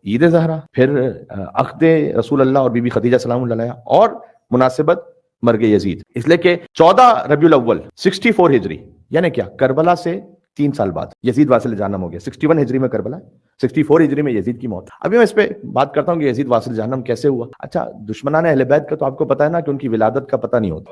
عید زہرا، پھر عقد رسول اللہ اور بی بی خدیجہ سلام اللہ علیہا، اور مناسبت مرگ یزید، اس لیے کہ 14 ربیع الاول 64 ہجری، یعنی کیا کربلا سے 3 سال بعد یزید واصل جہنم ہو گیا۔ 61 ہجری میں کربلا، 64 ہجری میں یزید کی موت۔ ابھی میں اس پہ بات کرتا ہوں کہ یزید واصل جہنم کیسے ہوا۔ اچھا، دشمنان اہل بیت کا تو آپ کو پتا ہے نا کہ ان کی ولادت کا پتہ نہیں ہوتا۔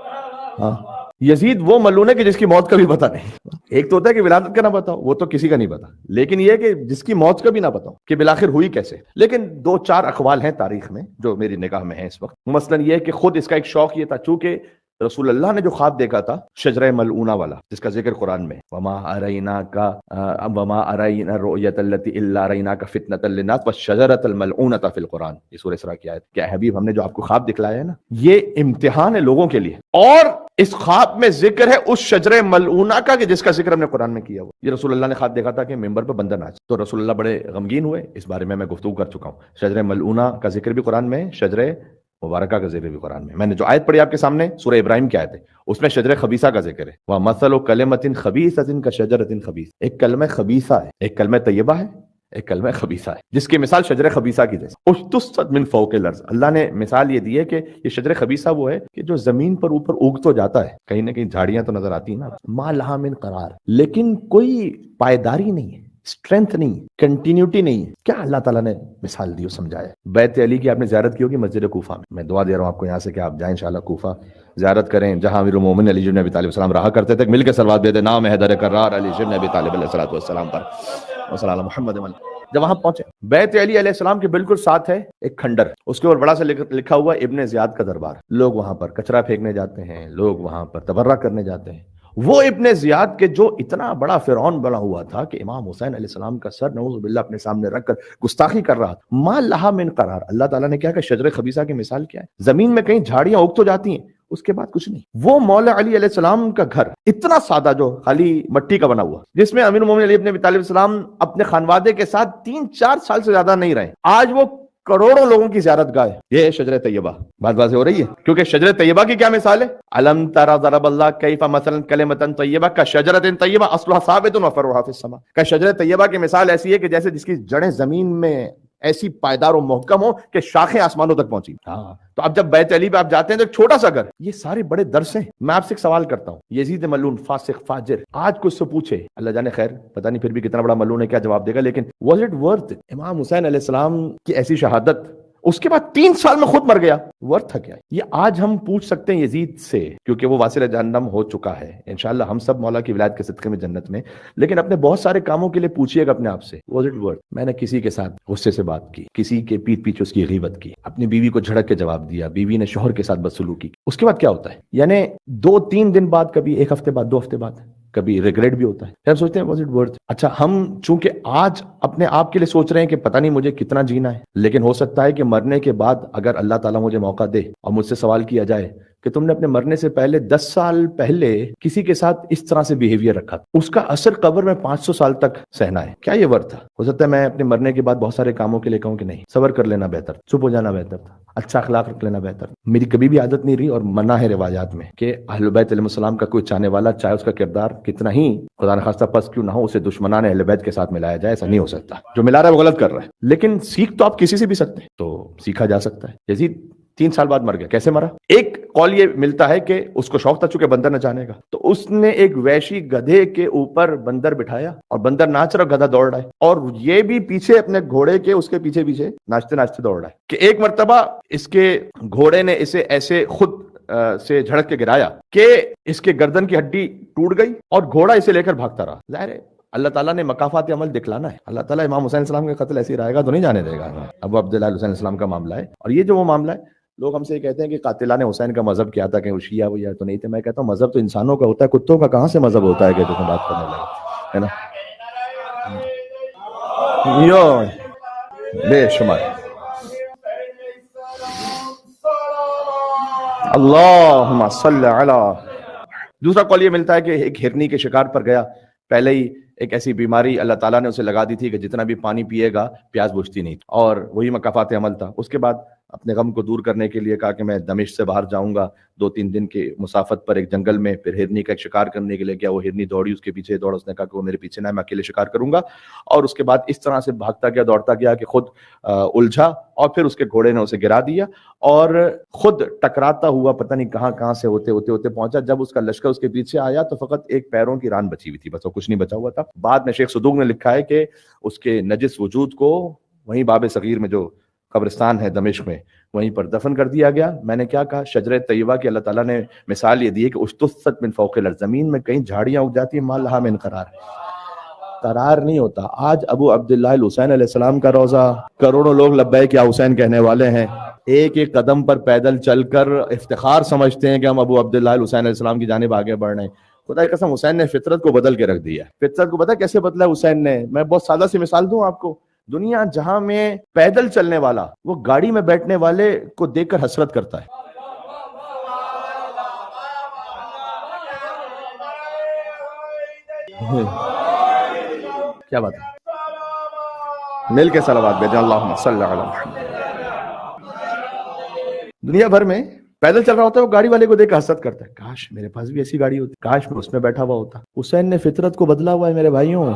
ہاں، یزید وہ ملعون ہے کہ جس کی موت کا بھی پتہ نہیں۔ ایک تو ہوتا ہے کہ ولادت کا نہ پتا ہو، وہ تو کسی کا نہیں پتا، لیکن یہ کہ جس کی موت کا بھی نہ پتا ہو کہ بالآخر ہوئی کیسے۔ لیکن 2-4 اقوال ہیں تاریخ میں جو میری نگاہ میں ہیں اس وقت۔ مثلا یہ کہ خود اس کا ایک شوق یہ تھا، چونکہ رسول اللہ نے جو خواب دیکھا تھا شجرہ ملعونہ والا، جس کا ذکر قرآن میں وما اریناک الرؤیۃ التی الا اریناک فتنۃ للناس والشجرۃ الملعونۃ فی القرآن، یہ سورہ اسراء کی آیت۔ کیا حبیب، ہم نے جو آپ کو خواب دکھلایا ہے نا، یہ امتحان ہے لوگوں کے لیے، اور اس خواب میں ذکر ہے اس شجرہ ملعونہ کا کہ جس کا ذکر ہم نے قرآن میں کیا ہوا۔ یہ رسول اللہ نے خواب دیکھا تھا کہ ممبر پہ بندر ناچ، تو رسول اللہ بڑے غمگین ہوئے۔ اس بارے میں گفتگو کر چکا ہوں۔ شجرہ ملعونہ کا ذکر بھی قرآن میں ہے، شجرہ مبارکہ کا ذکر بھی قرآن میں۔ میں نے جو آیت پڑھی آپ کے سامنے، سورہ ابراہیم کی آیت ہے، اس میں شجرہ خبیثہ کا ذکر ہے۔ وَمَثَلُ كَلِمَةٍ خَبِيثَةٍ كَشَجَرَةٍ خَبِيثَةٍ، ایک کلمہ خبیثہ ہے، ایک کلمہ طیبہ ہے، ایک کلمہ خبیثہ ہے، جس کی مثال شجرہ خبیثہ کی جیسے اجتثت من فوق الارض۔ اللہ نے مثال یہ دی ہے کہ یہ شجرہ خبیثہ وہ ہے کہ جو زمین پر اوپر اگ تو جاتا ہے، کہیں نہ کہیں جھاڑیاں تو نظر آتی ہیں نا، ما لہا من قرار، لیکن کوئی پائیداری نہیں ہے، اسٹرینتھ نہیں، کنٹینیوٹی نہیں ہے۔ کیا اللہ تعالیٰ نے مثال دی اور سمجھایا؟ بیت علی کی آپ نے زیارت کی ہوگی مسجد کوفہ میں دعا دے رہا ہوں آپ کو یہاں سے کہ آپ جائیں انشاءاللہ کوفہ زیارت کریں، جہاں امیر المومنین علی بن ابی طالب السلام رہا کرتے تھے۔ مل کے صلوات دے دیں، نام حیدر کرار علی بن ابی طالب علیہ الصلوۃ والسلام پر، وصلی اللہ محمد۔ جب وہاں پہنچے، بیت علی علیہ السلام کے بالکل ساتھ ہے ایک کھنڈر، اس کے اوپر بڑا سا لکھا ہوا ابن زیاد کا دربار۔ لوگ وہاں پر کچرا پھینکنے جاتے ہیں، لوگ وہاں پر تبرہ کرنے جاتے ہیں۔ وہ ابن زیاد کے جو اتنا بڑا فرعون بنا ہوا تھا کہ امام حسین علیہ السلام کا سر نعوذ باللہ اپنے سامنے رکھ کر گستاخی کر رہا تھا۔ ما لہا من قرار، اللہ تعالیٰ نے کیا کہ شجر خبیثہ کی مثال کیا ہے؟ زمین میں کہیں جھاڑیاں اگ تو جاتی ہیں، اس کے بعد کچھ نہیں۔ وہ مولا علی علیہ السلام کا گھر اتنا سادہ جو خالی مٹی کا بنا ہوا، جس میں امیر المومنین علی بن ابی طالب السلام اپنے خانوادے کے ساتھ 3-4 سال سے زیادہ نہیں رہے، آج وہ کروڑوں لوگوں کی زیارت گاہ ہے۔ یہ ہے شجرہ طیبہ۔ بات واضح ہو رہی ہے؟ کیونکہ شجرہ طیبہ کی کیا مثال ہے؟ الم تر ضرب اللہ کیف مثلا کلمۃ طیبہ کشجرۃ طیبہ اصلها ثابت وفرعها فی السماء۔ کہ شجرہ طیبہ کی مثال ایسی ہے کہ جیسے جس کی جڑیں زمین میں ایسی پائیدار و محکم ہو کہ شاخیں آسمانوں تک پہنچی۔ ہاں، تو اب جب بیت علی پہ آپ جاتے ہیں تو ایک چھوٹا سا گھر، یہ سارے بڑے درس ہیں۔ میں آپ سے ایک سوال کرتا ہوں، یزید ملعون، فاسق، فاجر، آج کچھ سے پوچھے، اللہ جانے خیر پتہ نہیں پھر بھی کتنا بڑا ملعون ہے، کیا جواب دے گا، لیکن واز اٹ ورتھ؟ امام حسین علیہ السلام کی ایسی شہادت، اس کے بعد 3 سال میں خود مر گیا، ورتھ تھا کیا؟ یہ آج ہم پوچھ سکتے ہیں یزید سے، کیونکہ وہ واصل جہنم ہو چکا ہے۔ انشاءاللہ ہم سب مولا کی ولایت کے صدقے میں جنت میں، لیکن اپنے بہت سارے کاموں کے لیے پوچھیے گا اپنے آپ سے، واز اٹ ورتھ؟ میں نے کسی کے ساتھ غصے سے بات کی، کسی کے پیٹ پیچھے اس کی غیبت کی، اپنی بیوی کو جھڑک کے جواب دیا، بیوی نے شوہر کے ساتھ بدسلوکی کی، اس کے بعد کیا ہوتا ہے؟ یعنی 2-3 دن بعد، کبھی 1 ہفتے بعد، 2 ہفتے بعد کبھی ریگریٹ بھی ہوتا ہے۔ ہم سوچتے ہیں واز اٹ ورتھ؟ اچھا، ہم چونکہ آج اپنے آپ کے لیے سوچ رہے ہیں کہ پتہ نہیں مجھے کتنا جینا ہے، لیکن ہو سکتا ہے کہ مرنے کے بعد اگر اللہ تعالیٰ مجھے موقع دے اور مجھ سے سوال کیا جائے کہ تم نے اپنے مرنے سے پہلے 10 سال پہلے کسی کے ساتھ اس طرح سے بیہیویئر رکھا، اس کا اثر قبر میں 500 سال تک سہنا ہے، کیا یہ ورتھ تھا؟ ہو سکتا ہے میں اپنے مرنے کے بعد بہت سارے کاموں کے لیے کہوں کہ نہیں، صبر کر لینا بہتر، چپ ہو جانا بہتر تھا، اچھا اخلاق رکھ لینا بہتر۔ میری کبھی بھی عادت نہیں رہی اور منع ہے روایات میں کہ اہل بیت علیہ السلام کا کوئی چاہنے والا، چاہے اس کا کردار کتنا ہی خدا نخواستہ پست کیوں نہ ہو، اسے دشمنان اہل بیت کے ساتھ ملایا جائے، ایسا نہیں ہو سکتا۔ جو ملا رہا ہے وہ غلط کر رہا ہے، لیکن سیکھ تو آپ کسی سے بھی سکتے ہیں، تو سیکھا جا سکتا ہے۔ یزید 3 سال بعد مر گیا، کیسے مرا؟ ایک قول یہ ملتا ہے کہ اس کو شوق تھا چونکہ بندر نچانے کا، تو اس نے ایک وحشی گدھے کے اوپر بندر بٹھایا اور بندر ناچ رہا، گدھا دوڑ رہا ہے، اور یہ بھی پیچھے اپنے گھوڑے کے اس کے پیچھے پیچھے ناچتے ناچتے دوڑ رہا ہے کہ ایک مرتبہ اس کے گھوڑے نے اسے ایسے خود سے جھڑک کے گرایا کہ اس کے گردن کی ہڈی ٹوٹ گئی اور گھوڑا اسے لے کر بھاگتا رہا۔ ظاہر ہے اللہ تعالیٰ نے مکافات عمل دکھلانا ہے، اللہ تعالیٰ امام حسین السلام کا قتل ایسے ہی رہے گا تو نہیں جانے دے گا۔ ابو عبداللہ حسین السلام کا معاملہ ہے، اور یہ جو وہ معاملہ ہے، لوگ ہم سے یہ کہتے ہیں کہ قاتلان حسین کا مذہب کیا تھا، کہ وہ شیعہ ویا تو نہیں تھے۔ میں کہتا ہوں مذہب تو انسانوں کا ہوتا ہے، کتوں کا کہاں سے مذہب ہوتا ہے کہ تم بات کرنے لگے، ہے نا؟ یو بے شمار اللہم صلی علی۔ دوسرا قول یہ ملتا ہے کہ ایک ہرنی کے شکار پر گیا، پہلے ہی ایک ایسی بیماری اللہ تعالیٰ نے اسے لگا دی تھی کہ جتنا بھی پانی پیے گا پیاس بجھتی نہیں، اور وہی مکافات عمل تھا۔ اس کے بعد اپنے غم کو دور کرنے کے لیے کہا کہ میں دمشق سے باہر جاؤں گا 2-3 دن کی مسافت پر ایک جنگل میں، پھر ہرنی کا ایک شکار کرنے کے لیے گیا، وہ ہرنی دوڑی، اس کے پیچھے دوڑا، اس نے کہا کہ وہ میرے پیچھے نہ، میں اکیلے شکار کروں گا، اور اس کے بعد اس طرح سے بھاگتا گیا، دوڑتا گیا کہ خود الجھا، اور پھر اس کے گھوڑے نے اسے گرا دیا اور خود ٹکراتا ہوا پتہ نہیں کہاں سے ہوتے پہنچا. جب اس کا لشکر اس کے پیچھے آیا تو فقط ایک پیروں کی ران بچی ہوئی تھی، بس وہ کچھ نہیں بچا ہوا تھا. بعد میں شیخ صدوق نے لکھا ہے کہ اس کے نجس وجود کو وہیں باب صغیر میں جو قبرستان ہے دمشق میں، وہیں پر دفن کر دیا گیا. میں نے کیا کہا، شجرہ طیبہ کی اللہ تعالیٰ نے مثال یہ دی ہے کہ اشتست من فوق الارض، زمین میں کہیں جھاڑیاں اگ جاتی ہیں، ما لہا من قرار، قرار نہیں ہوتا. آج ابو عبداللہ الحسین علیہ السلام کا روضہ، کروڑوں لوگ لبیک یا حسین کہنے والے ہیں، ایک ایک قدم پر پیدل چل کر افتخار سمجھتے ہیں کہ ہم ابو عبداللہ الحسین علیہ السلام کی جانب آگے بڑھ رہے ہیں. خدا کی قسم حسین نے فطرت کو بدل کے رکھ دیا. فطرت کو پتہ کیسے بدلا حسین نے؟ میں بہت سادہ سی مثال دوں آپ کو. دنیا جہاں میں پیدل چلنے والا وہ گاڑی میں بیٹھنے والے کو دیکھ کر حسرت کرتا ہے. کیا بات ہے، مل کے صلوات بھیجیں، اللہم صلی علی محمد. دنیا بھر میں پیدل چل رہا ہوتا ہے، وہ گاڑی والے کو دیکھ کر حسرت کرتا ہے، کاش میرے پاس بھی ایسی گاڑی ہوتی، کاش میں اس میں بیٹھا ہوا ہوتا. حسین نے فطرت کو بدلا ہوا ہے میرے بھائیوں.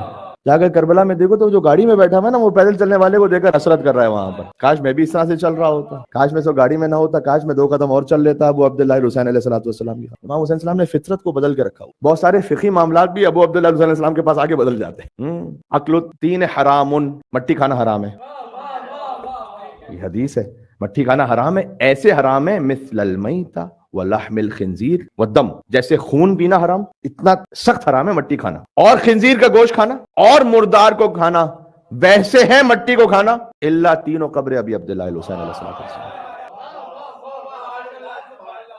جا کر کربلا میں دیکھو تو جو گاڑی میں بیٹھا ہوا ہے نا، وہ پیدل چلنے والے کو دیکھ کر حسرت کر رہا ہے وہاں پر، کاش میں بھی اس طرح سے چل رہا ہوتا، کاش میں سو گاڑی میں نہ ہوتا، کاش میں 2 قدم اور چل لیتا. ابو عبداللہ الحسین علیہ السلام کی امام حسین السلام نے فطرت کو بدل کے رکھا ہوا. بہت سارے فقہی معاملات بھی ابو عبداللہ الحسین علیہ السلام کے پاس آگے بدل جاتے ہیں. اکل الطین حرام، مٹی کھانا حرام ہے، یہ حدیث ہے. مٹی کھانا حرام ہے، ایسے حرام ہے مثل المیتہ ولحم الخنزیر والدم، جیسے خون پینا حرام، اتنا سخت حرام ہے مٹی کھانا، اور خنزیر کا گوشت کھانا اور مردار کو کھانا، ویسے ہے مٹی کو کھانا الا 3 قبر ابی عبداللہ الحسین علیہ السلام.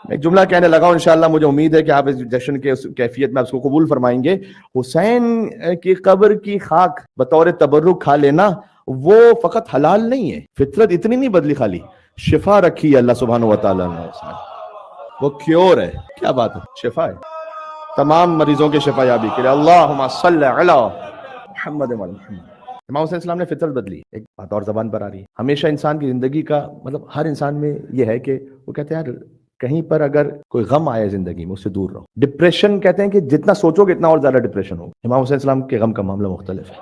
میں ایک جملہ کہنے لگا ہوں، انشاءاللہ مجھے امید ہے کہ آپ اس جشن کے کیفیت میں اس کو قبول فرمائیں گے. حسین کی قبر کی خاک بطور تبرک کھا لینا وہ فقط حلال نہیں ہے، فطرت اتنی نہیں بدلی، خالی شفا رکھی ہے اللہ سبحانہ وتعالیٰ نے اس میں، وہ کیور ہے. کیا بات ہے، شفا ہے تمام مریضوں کے شفا یابی کے لیے. اللہم صلی علی محمد و محمد. امام حسین السلام نے فطرت بدلی. ایک بات اور زبان پر آ رہی ہے، ہمیشہ انسان کی زندگی کا مطلب ہر انسان میں یہ ہے کہ وہ کہتے ہیں یار کہیں پر اگر کوئی غم آئے زندگی میں اس سے دور رہو. ڈپریشن کہتے ہیں کہ جتنا سوچو گے اتنا اور زیادہ ڈپریشن ہوگا. امام حسین السلام کے غم کا معاملہ مختلف ہے،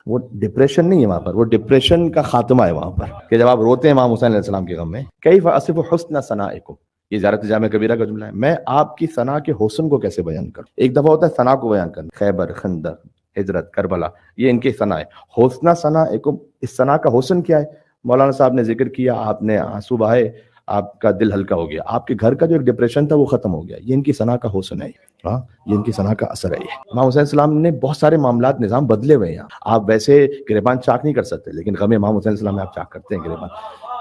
وہ ڈپریشن نہیں ہے وہاں پر، وہ ڈپریشن کا خاتمہ ہے وہاں پر، کہ جب آپ روتے ہیں امام حسین علیہ السلام کے غم میں. کیف اصف حسن ثنائکم، یہ زیارت جامع کبیرہ کا جملہ ہے. میں آپ کی ثنا کے حسن کو کیسے بیان کروں. ایک دفعہ ہوتا ہے ثنا کو بیان کرنا، خیبر، خندق، ہجرت، کربلا، یہ ان کی ثنا ہے. حسن ثنائکم، اس ثنا کا حسن کیا ہے؟ مولانا صاحب نے ذکر کیا، آپ نے آنسو بہائے، آپ کا دل ہلکا ہو گیا، آپ کے گھر کا جو ایک ڈپریشن تھا وہ ختم ہو گیا. یہ ان کی ثنا کا حسن ہے، ہاں یہ ان کی ثنا کا اثر ہے. یہ امام حسین السلام نے بہت سارے معاملات نظام بدلے ہوئے ہیں. آپ ویسے گریبان چاک نہیں کر سکتے، لیکن غم امام حسین السلام میں آپ چاک کرتے ہیں گریبان.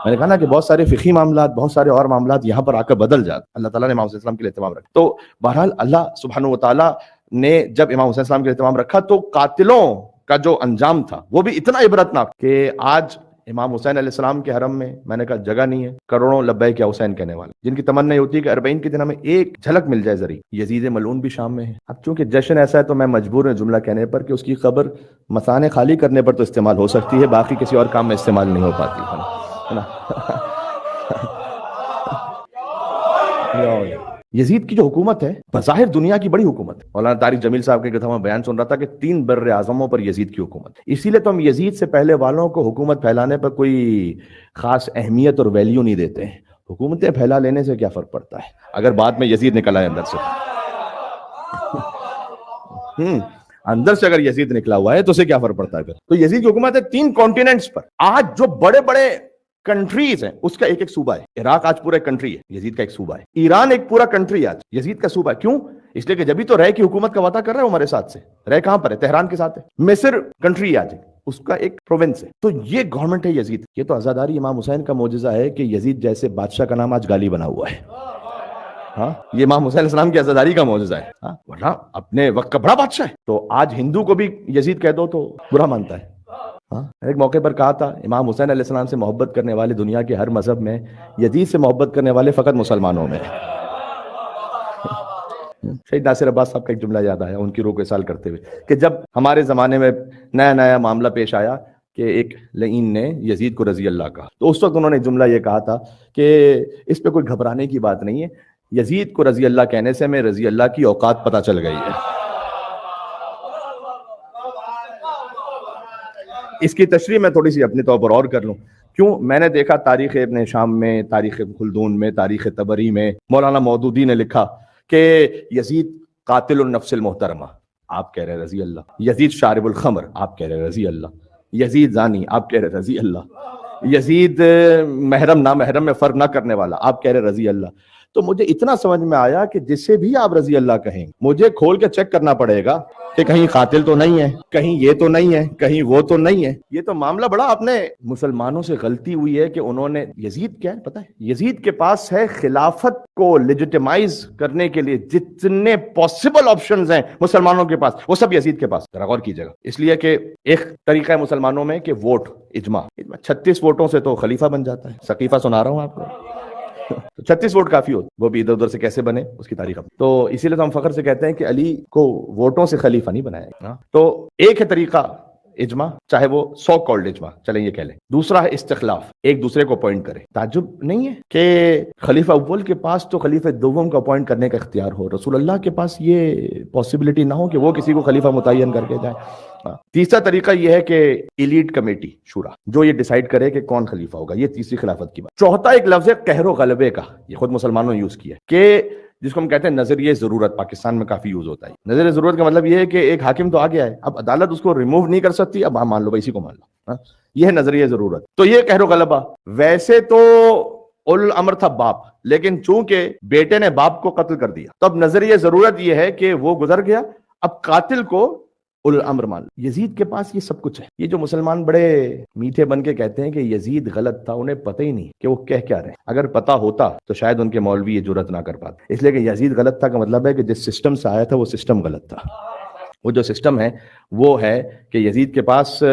میں نے کہا نا کہ بہت سارے فقہی معاملات، بہت سارے اور معاملات یہاں پر آ کر بدل جاتے. اللہ تعالیٰ نے امام حسین السلام کے لیے اہتمام رکھا. تو بہرحال اللہ سبحانہ و تعالیٰ نے جب امام حسین السلام کے لیے اہتمام رکھا تو قاتلوں کا جو انجام تھا وہ بھی اتنا عبرتناک کہ آج امام حسین علیہ السلام کے حرم میں نے کہا جگہ نہیں ہے. کروڑوں لبیک یا حسین کہنے والے جن کی تمنا یہ ہوتی ہے کہ 40 کے دن ہمیں ایک جھلک مل جائے ذریعہ. یزید ملعون بھی شام میں ہے. اب چونکہ جشن ایسا ہے تو میں مجبور ہوں جملہ کہنے پر کہ اس کی قبر مثانے خالی کرنے پر تو استعمال ہو سکتی ہے، باقی کسی اور کام میں استعمال نہیں ہو پاتی ہے نا. یزید کی جو حکومت ہے بظاہر دنیا کی بڑی حکومت ہے. مولانا طارق جمیل صاحب کے میں بیان سن رہا تھا کہ 3 بر اعظموں پر یزید کی حکومت ہے. اسی لیے تو ہم یزید سے پہلے والوں کو حکومت پھیلانے پر کوئی خاص اہمیت اور ویلیو نہیں دیتے ہیں. حکومتیں پھیلا لینے سے کیا فرق پڑتا ہے اگر بعد میں یزید نکل آئے اندر سے. اندر سے اگر یزید نکلا ہوا ہے تو اسے کیا فرق پڑتا ہے پھر. تو یزید کی حکومت ہے 3 کانٹیننٹس پر. آج جو بڑے بڑے کنٹریز ہیں اس کا ایک صوبہ ہے. عراق آج پورا کنٹری ہے، یزید کا ایک صوبہ ہے. ایران ایک پورا کنٹری ہے آج، یزید کا صوبہ ہے. کیوں؟ اس لیے کہ جبھی تو رہ کی حکومت کا وعدہ کر رہا ہے ہمارے ساتھ سے. رہ کہاں پر ہے؟ تہران کے ساتھ ہے. مصر کنٹری ہے آج، اس کا ایک پروونس ہے. تو یہ گورنمنٹ ہے یزید. یہ تو عزاداری امام حسین کا معجزہ ہے کہ یزید جیسے بادشاہ کا نام آج گالی بنا ہوا ہے. ہاں یہ امام حسین السلام کی عزاداری کا معجزہ ہے. ہاں ورنہ اپنے وقت کا بڑا بادشاہ ہے. تو آج ہندو کو بھی یزید کہہ دو تو برا مانتا ہے. ایک موقع پر کہا تھا امام حسین علیہ السلام سے محبت کرنے والے دنیا کے ہر مذہب میں، یزید سے محبت کرنے والے فقط مسلمانوں میں. شہید ناصر عباس صاحب کا ایک جملہ یاد آیا ان کی روح کو اصال کرتے ہوئے کہ جب ہمارے زمانے میں نیا معاملہ پیش آیا کہ ایک لعین نے یزید کو رضی اللہ کہا، تو اس وقت انہوں نے جملہ یہ کہا تھا کہ اس پہ کوئی گھبرانے کی بات نہیں ہے، یزید کو رضی اللہ کہنے سے ہمیں رضی اللہ کی اوقات پتہ چل گئی ہے۔ اس کی تشریح میں تھوڑی سی اپنے طور پر اور کر لوں، کیوں میں نے دیکھا تاریخ ابن شام میں، تاریخ خلدون میں، تاریخ طبری میں مولانا مودودی نے لکھا کہ یزید قاتل النفس المحترمہ، آپ کہہ رہے رضی اللہ، یزید شارب الخمر، آپ کہہ رہے رضی اللہ، یزید زانی، آپ کہہ رہے رضی اللہ، یزید محرم نامحرم میں فرق نہ کرنے والا، آپ کہہ رہے رضی اللہ۔ تو مجھے اتنا سمجھ میں آیا کہ جسے بھی آپ رضی اللہ کہیں مجھے کھول کے چیک کرنا پڑے گا کہ کہیں قاتل تو نہیں ہے، کہیں یہ تو نہیں ہے، کہیں وہ تو نہیں ہے۔ یہ تو معاملہ بڑا اپنے مسلمانوں سے غلطی ہوئی ہے کہ انہوں نے، یزید کیا ہے پتہ ہے، یزید کے پاس ہے خلافت کو لیجیٹیمائز کرنے کے لیے جتنے پاسبل آپشنز ہیں مسلمانوں کے پاس، وہ سب یزید کے پاس، ذرا غور کیجیے گا۔ اس لیے کہ ایک طریقہ ہے مسلمانوں میں کہ ووٹ، اجماع 36 ووٹوں سے تو خلیفہ بن جاتا ہے، سقیفہ سنا رہا ہوں آپ کو، 36 ووٹ کافی ہوتے، وہ بھی ادھر ادھر سے کیسے بنے اس کی تاریخ۔ تو اسی لیے تو ہم فخر سے کہتے ہیں کہ علی کو ووٹوں سے خلیفہ نہیں بنایا گیا۔ تو ایک ہے طریقہ اجماع، چاہے وہ سو کالڈ اجماع چلیں یہ کہہ لیں، دوسرا ہے استخلاف، ایک دوسرے کو اپوائنٹ کرے۔ تعجب نہیں ہے کہ خلیفہ اول کے پاس تو خلیفہ دوم کو اپوائنٹ کرنے کا اختیار ہو، رسول اللہ کے پاس یہ پاسبلٹی نہ ہو کہ وہ کسی کو خلیفہ متعین کر کے جائے۔ تیسرا طریقہ یہ ہے کہ ایلیٹ کمیٹی، شورا، جو یہ ڈیسائیڈ کرے کہ کون خلیفہ ہوگا، یہ تیسری خلافت کی بات۔ چوتھا ایک لفظ ہے قہر و غلبے کا، یہ خود مسلمانوں نے یوز کیا کہ جس کو ہم کہتے ہیں نظریہ ضرورت، پاکستان میں کافی یوز ہوتا ہے۔ نظریہ ضرورت کا مطلب یہ ہے کہ ایک حاکم تو آ گیا ہے، اب عدالت اس کو ریموو نہیں کر سکتی، اب مان لو بھائی اسی کو مان لو، یہ ہے نظریہ ضرورت۔ تو یہ قہر و غلبہ، ویسے تو اول الامر تھا باپ، لیکن چونکہ بیٹے نے باپ کو قتل کر دیا تو اب نظریہ ضرورت یہ ہے کہ وہ گزر گیا، اب قاتل کو اول الامر مان لو۔ یزید کے پاس یہ سب کچھ ہے۔ یہ جو مسلمان بڑے میٹھے بن کے کہتے ہیں کہ یزید غلط تھا، انہیں پتہ ہی نہیں کہ وہ کہہ کیا رہے ہیں۔ اگر پتہ ہوتا تو شاید ان کے مولوی یہ جرأت نہ کر پاتے۔ اس لیے کہ یزید غلط تھا کا مطلب ہے کہ جس سسٹم سے آیا تھا وہ سسٹم غلط تھا۔ وہ جو سسٹم ہے وہ ہے کہ یزید کے پاس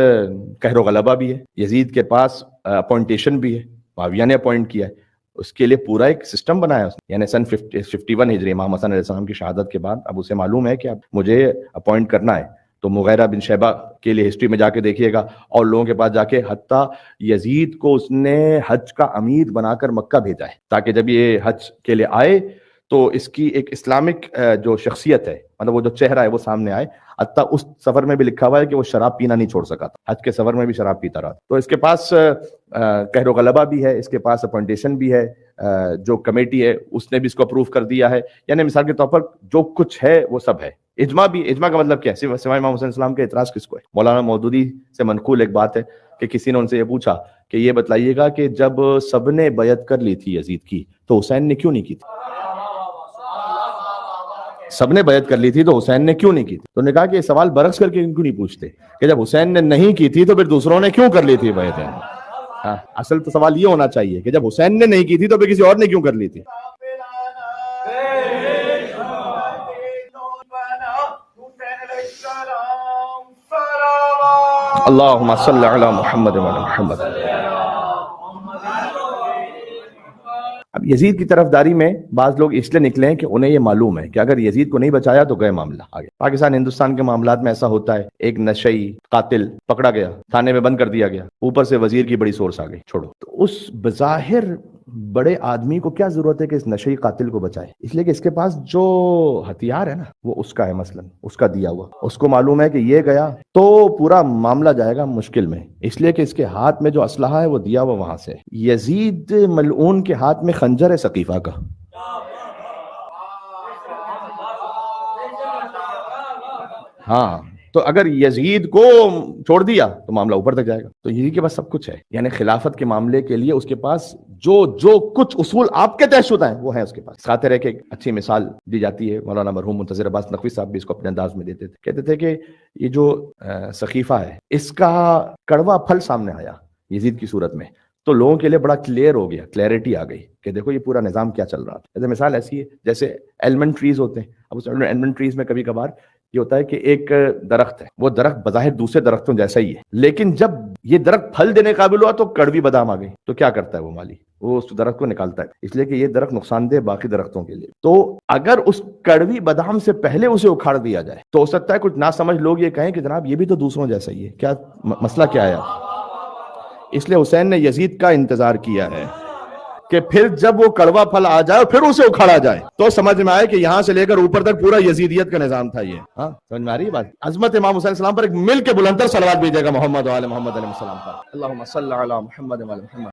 قہر و غلبہ بھی ہے، یزید کے پاس اپوائنٹیشن بھی ہے، معاویہ نے اپوائنٹ کیا ہے، اس کے لیے پورا ایک سسٹم بنایا اس نے۔ یعنی سن 51 ہجری امام حسن علیہ السلام کی شہادت کے بعد اب اسے معلوم ہے کہ اب مجھے اپوائنٹ کرنا ہے، تو مغیرہ بن شیبہ کے لیے ہسٹری میں جا کے دیکھیے گا اور لوگوں کے پاس جا کے، حتیٰ یزید کو اس نے حج کا امیر بنا کر مکہ بھیجا ہے تاکہ جب یہ حج کے لیے آئے تو اس کی ایک اسلامک جو شخصیت ہے، مطلب وہ جو چہرہ ہے وہ سامنے آئے۔ حتیٰ اس سفر میں بھی لکھا ہوا ہے کہ وہ شراب پینا نہیں چھوڑ سکا تھا، حج کے سفر میں بھی شراب پیتا رہا۔ تو اس کے پاس قہر و غلبہ بھی ہے، اس کے پاس اپوائنٹیشن بھی ہے، جو کمیٹی ہے اس نے بھی اس کو اپروو کر دیا ہے، یعنی مثال کے طور پر جو کچھ ہے وہ سب ہے۔ اجماع بھی، اجماع کا مطلب کیا ہے؟ سوائے امام حسین السلام کے اعتراض کس کو ہے؟ مولانا مودودی سے منقول ایک بات ہے کہ کسی نے ان سے یہ پوچھا کہ یہ بتلائیے گا کہ جب سب نے بیعت کر لی تھی یزید کی تو حسین نے کیوں نہیں کی تھی؟ سب نے بیعت کر لی تھی تو حسین نے کیوں نہیں کی تھی؟ تو نے کہا کہ یہ سوال برعکس کر کے کیوں نہیں پوچھتے کہ جب حسین نے نہیں کی تھی تو پھر دوسروں نے کیوں کر لی تھی بیعت؟ اصل تو سوال یہ ہونا چاہیے کہ جب حسین نے نہیں کی تھی تو پھر کسی اور نے کیوں کر لی تھی؟ اللہم صلی علی محمد و علی محمد۔ اب یزید کی طرفداری میں بعض لوگ اس لیے نکلے ہیں کہ انہیں یہ معلوم ہے کہ اگر یزید کو نہیں بچایا تو گئے معاملہ آگے۔ پاکستان ہندوستان کے معاملات میں ایسا ہوتا ہے، ایک نشئی قاتل پکڑا گیا، تھانے میں بند کر دیا گیا، اوپر سے وزیر کی بڑی سورس آ گئی، چھوڑو۔ تو اس بظاہر بڑے آدمی کو کیا ضرورت ہے کہ اس نشئی قاتل کو بچائے؟ اس لیے کہ اس کے پاس جو ہتھیار ہے نا وہ اس کا ہے، مثلا اس کا دیا ہوا، اس کو معلوم ہے کہ یہ گیا تو پورا معاملہ جائے گا مشکل میں، اس لیے کہ اس کے ہاتھ میں جو اسلحہ ہے وہ دیا ہوا وہاں سے۔ یزید ملعون کے ہاتھ میں خنجر ہے سقیفہ کا، ہاں، تو اگر یزید کو چھوڑ دیا تو معاملہ اوپر تک جائے گا۔ تو یزید کے پاس سب کچھ ہے، یعنی خلافت کے معاملے کے لیے اس کے پاس جو کچھ اصول آپ کے طے شدہ ہیں وہ ہے اس کے پاس۔ خاطر ہے کہ ایک اچھی مثال دی جاتی ہے، مولانا مرحوم منتظر عباس نقوی صاحب بھی اس کو اپنے انداز میں دیتے تھے، کہتے تھے کہ یہ جو سقیفہ ہے اس کا کڑوا پھل سامنے آیا یزید کی صورت میں تو لوگوں کے لیے بڑا کلیئر ہو گیا، کلیئرٹی آ گئی کہ دیکھو یہ پورا نظام کیا چل رہا تھا۔ جیسے مثال ایسی ہے جیسے ایلمنٹ ٹریز ہوتے ہیں، اب اس ایلمنٹ ٹریز میں کبھی کبھار یہ ہوتا ہے کہ ایک درخت ہے، وہ درخت بظاہر دوسرے درختوں جیسا ہی ہے، لیکن جب یہ درخت پھل دینے قابل ہوا تو کڑوی بادام آ گئی، تو کیا کرتا ہے وہ مالی؟ وہ اس درخت کو نکالتا ہے، اس لیے کہ یہ درخت نقصان دہ باقی درختوں کے لیے۔ تو اگر اس کڑوی بادام سے پہلے اسے اکھاڑ دیا جائے تو ہو سکتا ہے کچھ نہ سمجھ لوگ یہ کہیں کہ جناب یہ بھی تو دوسروں جیسا ہی ہے، کیا مسئلہ کیا ہے؟ اس لیے حسین نے یزید کا انتظار کیا ہے کہ پھر جب وہ کڑوا پھل آ جائے اور پھر اسے اکھاڑا جائے تو سمجھ میں آئے کہ یہاں سے لے کر اوپر تک پورا یزیدیت کا نظام تھا یہ. ہاں سمجھ میں آ رہی ہے بات. عظمت امام حسین السلام پر ایک مل کے بلندر صلوات بھیجے گا محمد و آل محمد علیہ السلام پر. اللہم صلی علی محمد و آل محمد.